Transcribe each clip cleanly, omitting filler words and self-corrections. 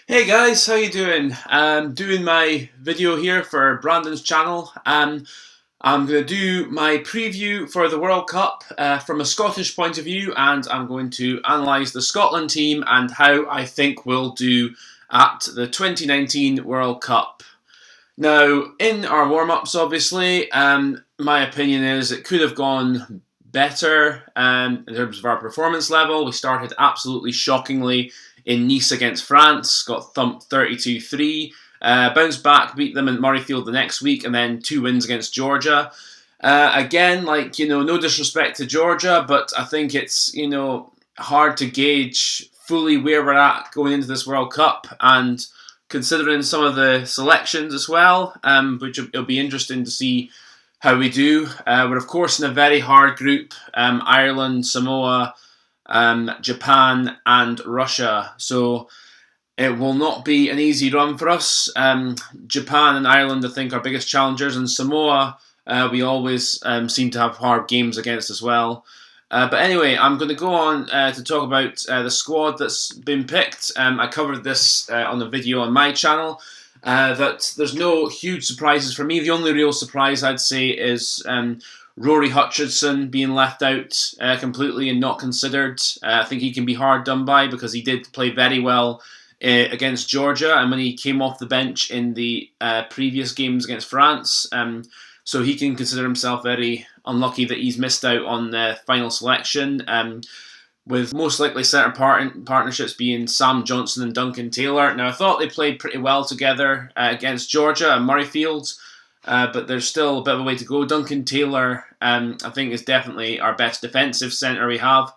Hey guys, how you doing? Doing my video here for Brandon's channel. I'm going to do my preview for the World Cup from a Scottish point of view, and I'm going to analyse the Scotland team and how I think we'll do at the 2019 World Cup. Now, in our warm-ups, obviously, my opinion is it could have gone better in terms of our performance level. We started absolutely shockingly in Nice against France, got thumped 32-3, bounced back, beat them in Murrayfield the next week, and then 2 wins against Georgia. Again, no disrespect to Georgia, but I think it's, hard to gauge fully where we're at going into this World Cup, and considering some of the selections as well, which it'll be interesting to see how we do. We're of course in a very hard group: Ireland, Samoa, Japan, and Russia. So it will not be an easy run for us. Japan and Ireland, I think, are biggest challengers, and Samoa, we always seem to have hard games against as well. But anyway, I'm going to go on to talk about the squad that's been picked. I covered this on the video on my channel. That there's no huge surprises for me. The only real surprise I'd say is Rory Hutchinson being left out completely and not considered. I think he can be hard done by because he did play very well against Georgia, and when he came off the bench in the previous games against France. So he can consider himself very unlucky that he's missed out on the final selection, with most likely centre partnerships being Sam Johnson and Duncan Taylor. Now, I thought they played pretty well together against Georgia and Murrayfield, but there's still a bit of a way to go. Duncan Taylor, I think, is definitely our best defensive centre we have,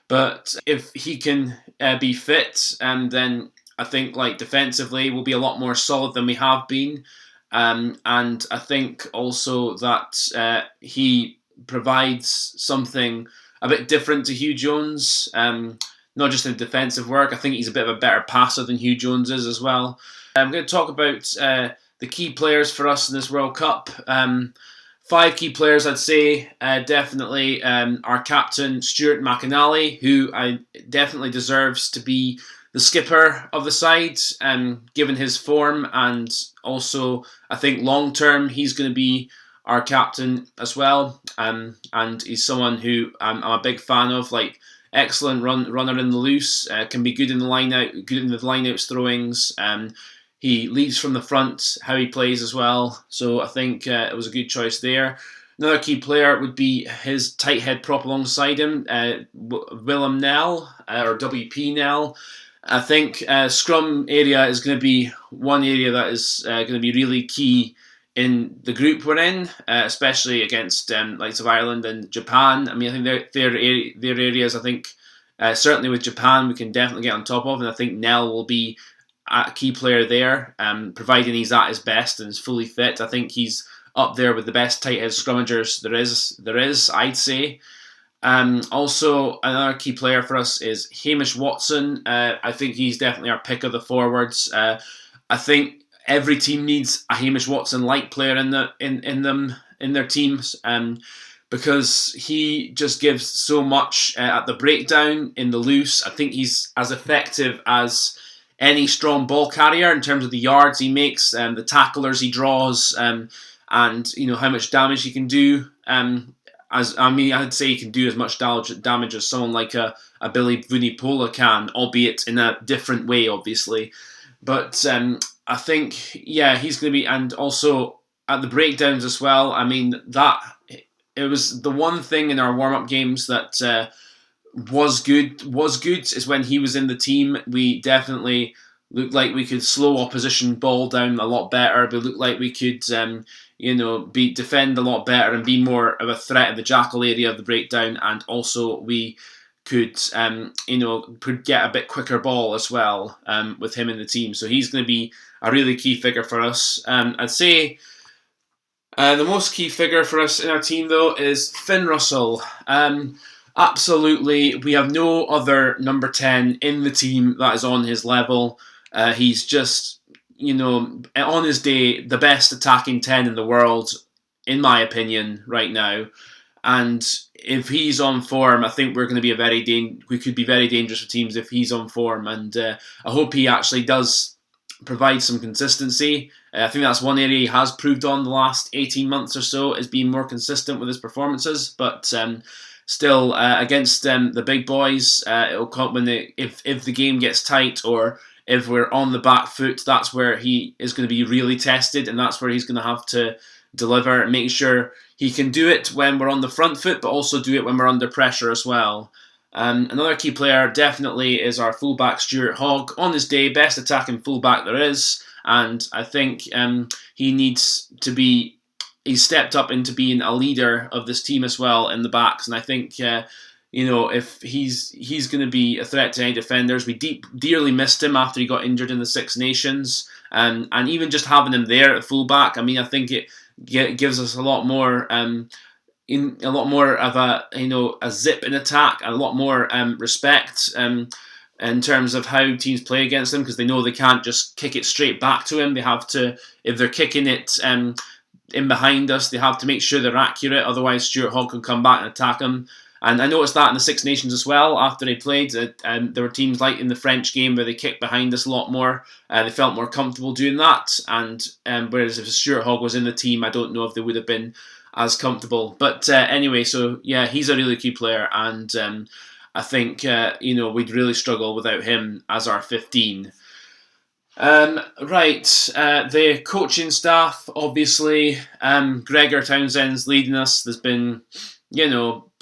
but if he can be fit, then I think defensively we'll be a lot more solid than we have been. And I think also that he provides something a bit different to Hugh Jones, not just in defensive work. I think he's a bit of a better passer than Hugh Jones is as well. I'm going to talk about the key players for us in this World Cup. 5 key players, I'd say. Definitely our captain, Stuart McInally, who definitely deserves to be the skipper of the side, given his form, and also I think long term he's going to be our captain as well. And he's someone who I'm a big fan of. Excellent runner in the loose, can be good in the line out, good in the lineouts throwings. He leads from the front, how he plays as well. So I think it was a good choice there. Another key player would be his tight head prop alongside him, Willem Nel, or WP Nel. I think scrum area is going to be one area that is going to be really key in the group we're in, especially against likes of Ireland and Japan. I mean, I think their areas, I think, certainly with Japan, we can definitely get on top of, and I think Nel will be a key player there, providing he's at his best and is fully fit. I think he's up there with the best tight head scrummagers there is, I'd say. Also, another key player for us is Hamish Watson. I think he's definitely our pick of the forwards. I think every team needs a Hamish Watson-like player in their teams, because he just gives so much at the breakdown, in the loose. I think he's as effective as any strong ball carrier in terms of the yards he makes, the tacklers he draws, and how much damage he can do. I'd say he can do as much damage as someone like a Billy Vunipola can, albeit in a different way, obviously. But I think, he's going to be, and also at the breakdowns as well. I mean, it was the one thing in our warm-up games that was good is when he was in the team. We definitely looked like we could slow opposition ball down a lot better. We looked like we could defend a lot better and be more of a threat in the jackal area of the breakdown, and also we could get a bit quicker ball as well with him in the team. So he's going to be a really key figure for us. I'd say the most key figure for us in our team, though, is Finn Russell. Absolutely, we have no other number 10 in the team that is on his level. He's just, on his day, the best attacking 10 in the world, in my opinion, right now. And if he's on form, I think we're going to be we could be very dangerous for teams if he's on form. And I hope he actually does provide some consistency. I think that's one area he has proved on the last 18 months or so, is being more consistent with his performances. But still, against the big boys, it'll come when if the game gets tight, or if we're on the back foot, that's where he is going to be really tested, and that's where he's going to have to deliver and make sure he can do it when we're on the front foot, but also do it when we're under pressure as well. Another key player definitely is our fullback Stuart Hogg. On his day, best attacking fullback there is, and I think he needs to be. He's stepped up into being a leader of this team as well in the backs, and I think if he's going to be a threat to any defenders. We dearly missed him after he got injured in the Six Nations, and even just having him there at fullback, I mean, I think it gives us a lot more. In a lot more of a zip in attack, and a lot more respect in terms of how teams play against them, because they know they can't just kick it straight back to him. They have to, if they're kicking it in behind us, they have to make sure they're accurate. Otherwise, Stuart Hogg can come back and attack him. And I noticed that in the Six Nations as well. After they played, there were teams like in the French game where they kicked behind us a lot more. They felt more comfortable doing that. And whereas if Stuart Hogg was in the team, I don't know if they would have been as comfortable. But anyway, so yeah, he's a really key player, and I think we'd really struggle without him as our 15. The coaching staff, obviously, Gregor Townsend's leading us. There's been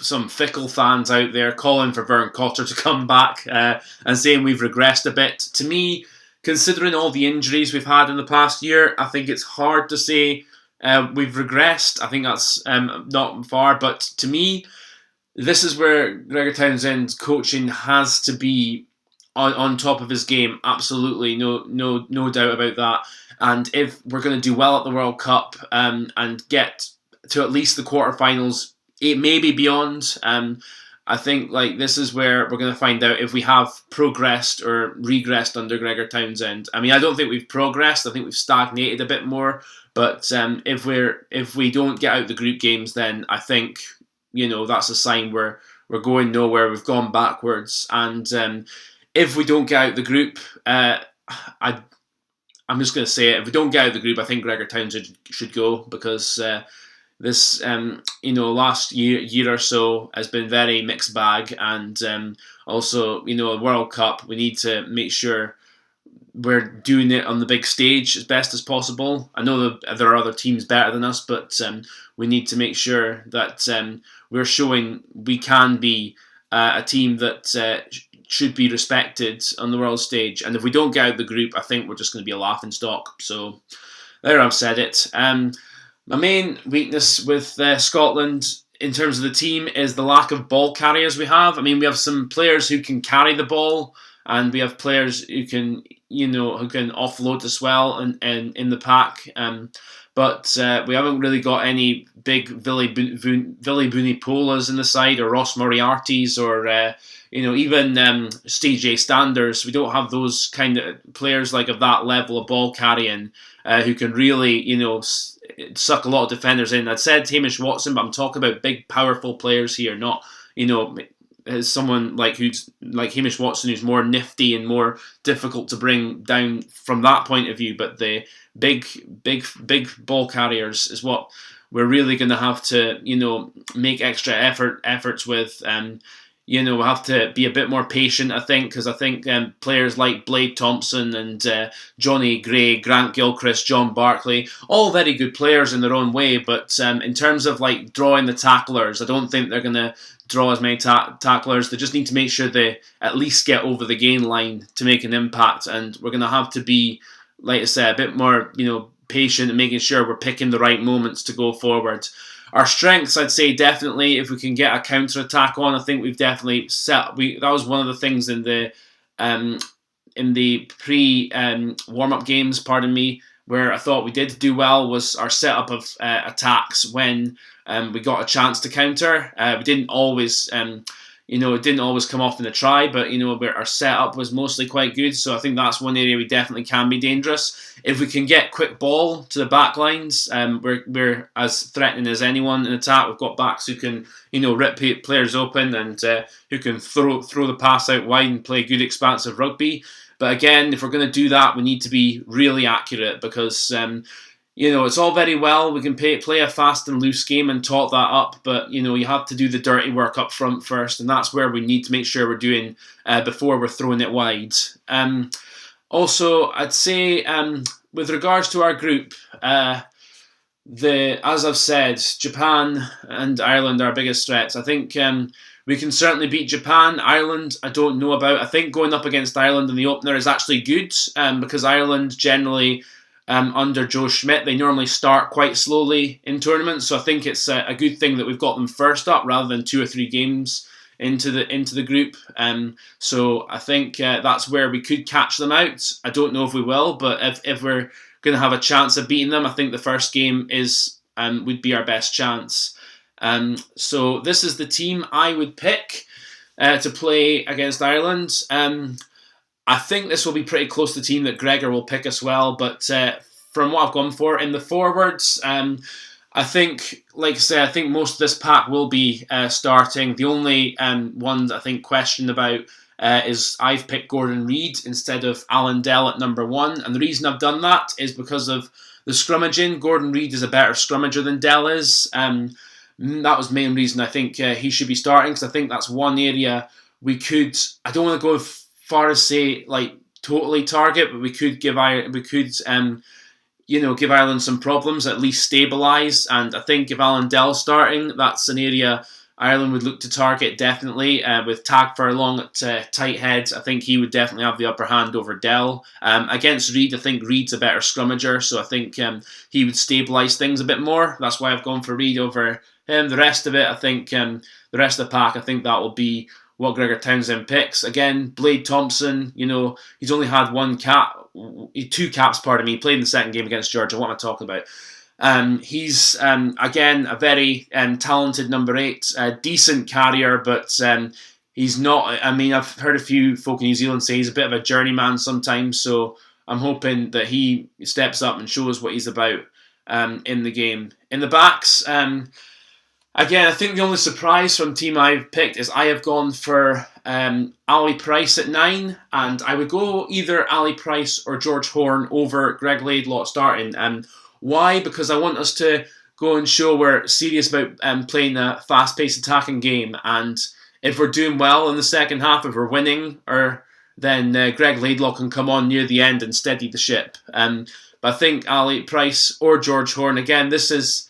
some fickle fans out there calling for Vern Cotter to come back and saying we've regressed a bit. To me, considering all the injuries we've had in the past year, I think it's hard to say we've regressed. I think that's not far, but to me, this is where Gregor Townsend's coaching has to be on top of his game. Absolutely, no doubt about that. And if we're going to do well at the World Cup and get to at least the quarterfinals, it may be beyond. I think this is where we're going to find out if we have progressed or regressed under Gregor Townsend. I mean, I don't think we've progressed. I think we've stagnated a bit more. But if we don't get out the group games, then I think that's a sign we're going nowhere. We've gone backwards. And if we don't get out the group, I'm just going to say it. If we don't get out the group, I think Gregor Townsend should go, because this last year or so has been very mixed bag, and also a World Cup, we need to make sure we're doing it on the big stage as best as possible. I know that there are other teams better than us, but we need to make sure that we're showing we can be a team that should be respected on the world stage. And if we don't get out the group, I think we're just going to be a laughing stock. So there, I've said it. My main weakness with Scotland in terms of the team is the lack of ball carriers we have. I mean, we have some players who can carry the ball, and we have players who can offload as well in the pack. But we haven't really got any big Vili Bunipolas in the side, or Ross Moriartys, or even Steve J. Standers. We don't have those kind of players of that level of ball carrying who can really suck a lot of defenders in. I'd said Hamish Watson, but I'm talking about big, powerful players here, not as someone who's like Hamish Watson, who's more nifty and more difficult to bring down from that point of view. But the big ball carriers is what we're really going to have to make extra efforts with. We'll have to be a bit more patient, I think, because I think players like Blade Thompson and Johnny Gray, Grant Gilchrist, John Barclay, all very good players in their own way, but in terms of drawing the tacklers, I don't think they're going to draw as many tacklers. They just need to make sure they at least get over the gain line to make an impact, and we're going to have to be, like I said, a bit more patient and making sure we're picking the right moments to go forward. Our strengths, I'd say, definitely, if we can get a counter-attack on, I think we've definitely that was one of the things in the pre-warm-up games, where I thought we did do well, was our setup of attacks when we got a chance to counter. We didn't always, it didn't always come off in the try, but our setup was mostly quite good. So I think that's one area we definitely can be dangerous. If we can get quick ball to the back lines, we're as threatening as anyone in attack. We've got backs who can rip players open, and who can throw the pass out wide and play good expansive rugby. But again, if we're going to do that, we need to be really accurate because it's all very well. We can play a fast and loose game and top that up, but you have to do the dirty work up front first, and that's where we need to make sure we're doing before we're throwing it wide. Also, I'd say with regards to our group, as I've said, Japan and Ireland are our biggest threats. I think we can certainly beat Japan. Ireland, I don't know about. I think going up against Ireland in the opener is actually good because Ireland generally, under Joe Schmidt, they normally start quite slowly in tournaments. So I think it's a good thing that we've got them first up rather than 2 or 3 games into the group. So I think that's where we could catch them out. I don't know if we will, but if we're going to have a chance of beating them, I think the first game would be our best chance. So this is the team I would pick to play against Ireland. I think this will be pretty close to the team that Gregor will pick as well, but from what I've gone for in the forwards, I think, like I said, I think most of this pack will be starting. The only one I think questioned about is I've picked Gordon Reid instead of Alan Dell at number 1, and the reason I've done that is because of the scrummaging. Gordon Reid is a better scrummager than Dell is. That was the main reason I think he should be starting, because I think that's one area we could. I don't want to go as far as say like totally target, but we could give Ireland some problems, at least stabilise. And I think if Alan Dell's starting, that's an area Ireland would look to target definitely. With Tag Furlong at tight heads, I think he would definitely have the upper hand over Dell. Against Reid, I think Reid's a better scrummager, so I think he would stabilise things a bit more. That's why I've gone for Reid over him. The rest of it, I think, the rest of the pack, I think that will be what Gregor Townsend picks. Again, Blade Thompson, he's only had 2 caps, pardon me. He played in the second game against Georgia. What am I talking about? He's, again, a very talented number 8, a decent carrier, but he's not. I mean, I've heard a few folk in New Zealand say he's a bit of a journeyman sometimes, so I'm hoping that he steps up and shows what he's about in the game. In the backs, again, I think the only surprise from the team I've picked is I have gone for Ali Price at 9, and I would go either Ali Price or George Horne over Greg Laidlaw starting. Why? Because I want us to go and show we're serious about playing a fast-paced attacking game, and if we're doing well in the second half, if we're winning, then Greg Laidlaw can come on near the end and steady the ship. But I think Ali Price or George Horne, again, this is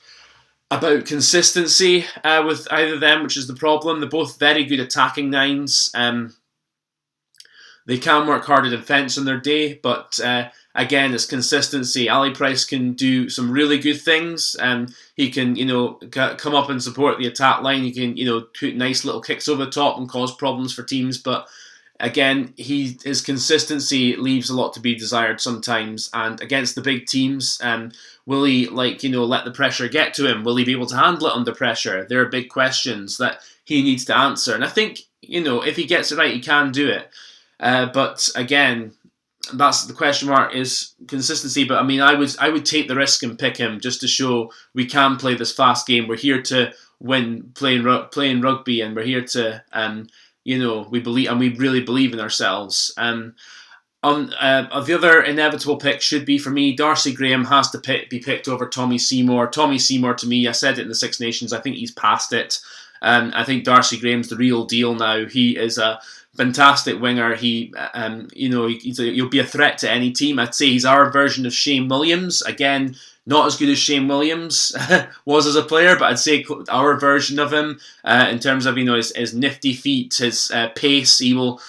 about consistency with either of them, which is the problem. They're both very good attacking 9s. They can work hard at defence on their day, but again, it's consistency. Ali Price can do some really good things. He can, come up and support the attack line. He can, put nice little kicks over the top and cause problems for teams. But again, his consistency leaves a lot to be desired sometimes. And against the big teams, will he, let the pressure get to him? Will he be able to handle it under pressure? There are big questions that he needs to answer. And I think, if he gets it right, he can do it. But again, that's the question mark, is consistency. But I mean, I would take the risk and pick him just to show we can play this fast game. We're here to win playing rugby, and we're here to, we believe, and we really believe in ourselves. The other inevitable pick should be, for me, Darcy Graham has to be picked over Tommy Seymour. Tommy Seymour, to me, I said it in the Six Nations, I think he's past it. I think Darcy Graham's the real deal now. He is a fantastic winger. He'll be a threat to any team. I'd say he's our version of Shane Williams. Again, not as good as Shane Williams was as a player, but I'd say our version of him in terms of his nifty feet, his pace. He will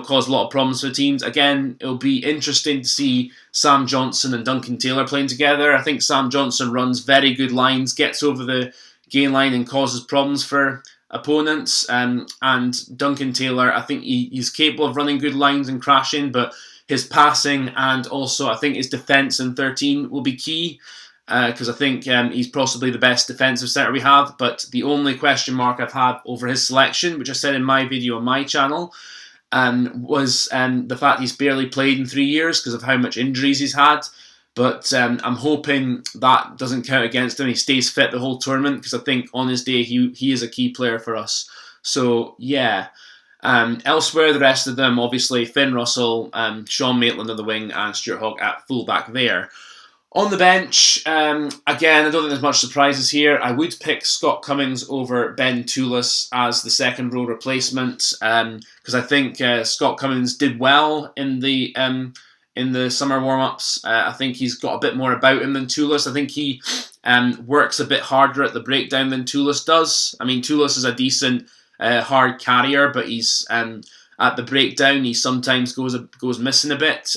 cause a lot of problems for teams. Again, it'll be interesting to see Sam Johnson and Duncan Taylor playing together. I think Sam Johnson runs very good lines, gets over the gain line and causes problems for opponents. And Duncan Taylor, I think he's capable of running good lines and crashing, but his passing and also I think his defence in 13 will be key, because I think he's possibly the best defensive centre we have. But the only question mark I've had over his selection, which I said in my video on my channel, was the fact he's barely played in 3 years because of how much injuries he's had. But I'm hoping that doesn't count against him. He stays fit the whole tournament, because I think on his day he is a key player for us. So yeah, Elsewhere, the rest of them, obviously, Finn Russell, Sean Maitland on the wing, and Stuart Hogg at fullback there. On the bench, again, I don't think there's much surprises here. I would pick Scott Cummings over Ben Toulis as the second row replacement, because I think Scott Cummings did well in the summer warm-ups. I think he's got a bit more about him than Toulis. I think he works a bit harder at the breakdown than Toulis does. I mean, Toulis is a decent hard carrier, but he's at the breakdown he sometimes goes missing a bit.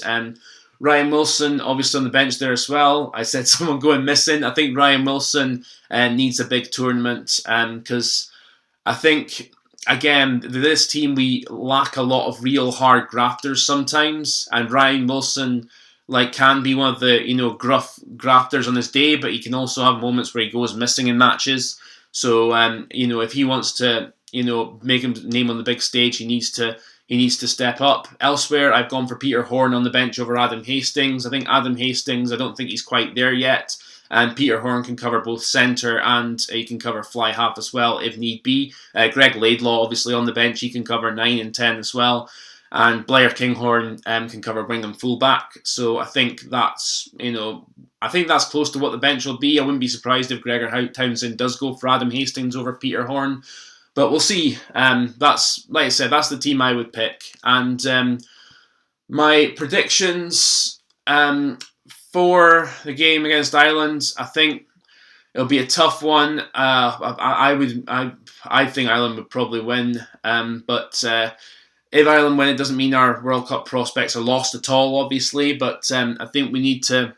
Ryan Wilson, obviously on the bench there as well. I said someone going missing. I think Ryan Wilson needs a big tournament because I think, again, this team, we lack a lot of real hard grafters sometimes, and Ryan Wilson can be one of the gruff grafters on his day, but he can also have moments where he goes missing in matches. So if he wants to make his name on the big stage, he needs to step up. Elsewhere, I've gone for Peter Horne on the bench over Adam Hastings. I think Adam Hastings, I don't think he's quite there yet. And Peter Horne can cover both centre and he can cover fly half as well if need be. Greg Laidlaw, obviously on the bench, he can cover 9 and 10 as well. And Blair Kinghorn can cover wing and full back. So I think that's close to what the bench will be. I wouldn't be surprised if Gregor Townsend does go for Adam Hastings over Peter Horne. But we'll see. That's, like I said, that's the team I would pick. And my predictions for the game against Ireland, I think it'll be a tough one. I think Ireland would probably win. But if Ireland win, it doesn't mean our World Cup prospects are lost at all, obviously. But I think we need to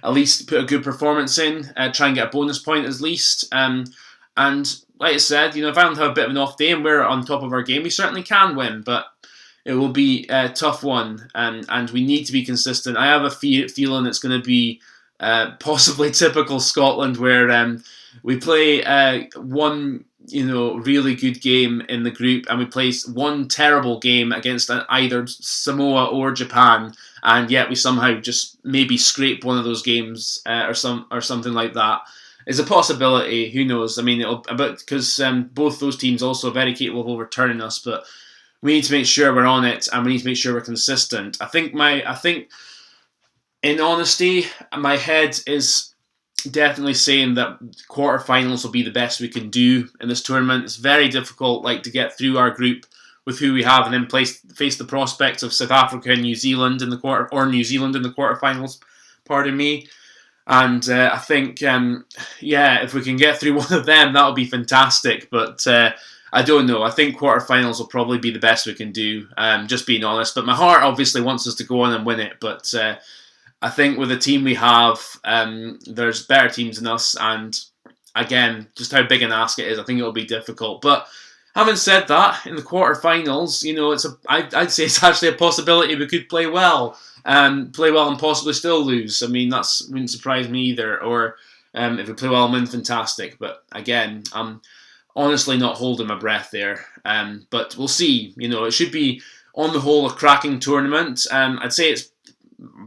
at least put a good performance in, try and get a bonus point at least. And like I said, if Ireland have a bit of an off day and we're on top of our game, we certainly can win, but it will be a tough one, and we need to be consistent. I have a feeling it's going to be possibly typical Scotland, where we play one really good game in the group, and we play one terrible game against either Samoa or Japan, and yet we somehow just maybe scrape one of those games or something like that. Is a possibility. Who knows? I mean, because both those teams also are very capable of overturning us, but we need to make sure we're on it, and we need to make sure we're consistent. I think, in honesty, my head is definitely saying that quarterfinals will be the best we can do in this tournament. It's very difficult, to get through our group with who we have, and then face the prospects of South Africa and New Zealand in the quarterfinals. Pardon me. And I think, if we can get through one of them, that'll be fantastic. But I don't know. I think quarterfinals will probably be the best we can do, just being honest. But my heart obviously wants us to go on and win it. But I think with the team we have, there's better teams than us. And again, just how big an ask it is, I think it'll be difficult. But having said that, in the quarterfinals, I'd say it's actually a possibility we could play well. And possibly still lose. I mean, that wouldn't surprise me either. Or if we play well and win, fantastic. But again, I'm honestly not holding my breath there. But we'll see. It should be, on the whole, a cracking tournament. I'd say it's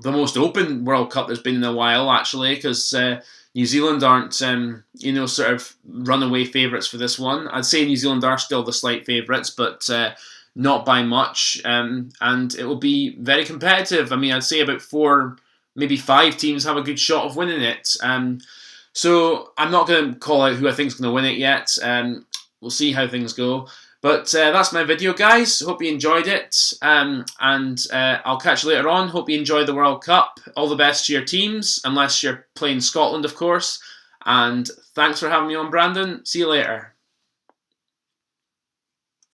the most open World Cup there's been in a while, actually, because New Zealand aren't, sort of runaway favourites for this one. I'd say New Zealand are still the slight favourites, but not by much, and it will be very competitive. I mean, I'd say about 4, maybe 5 teams have a good shot of winning it. So I'm not going to call out who I think is going to win it yet. We'll see how things go. But that's my video, guys. Hope you enjoyed it, and I'll catch you later on. Hope you enjoyed the World Cup. All the best to your teams, unless you're playing Scotland, of course. And thanks for having me on, Brandon. See you later.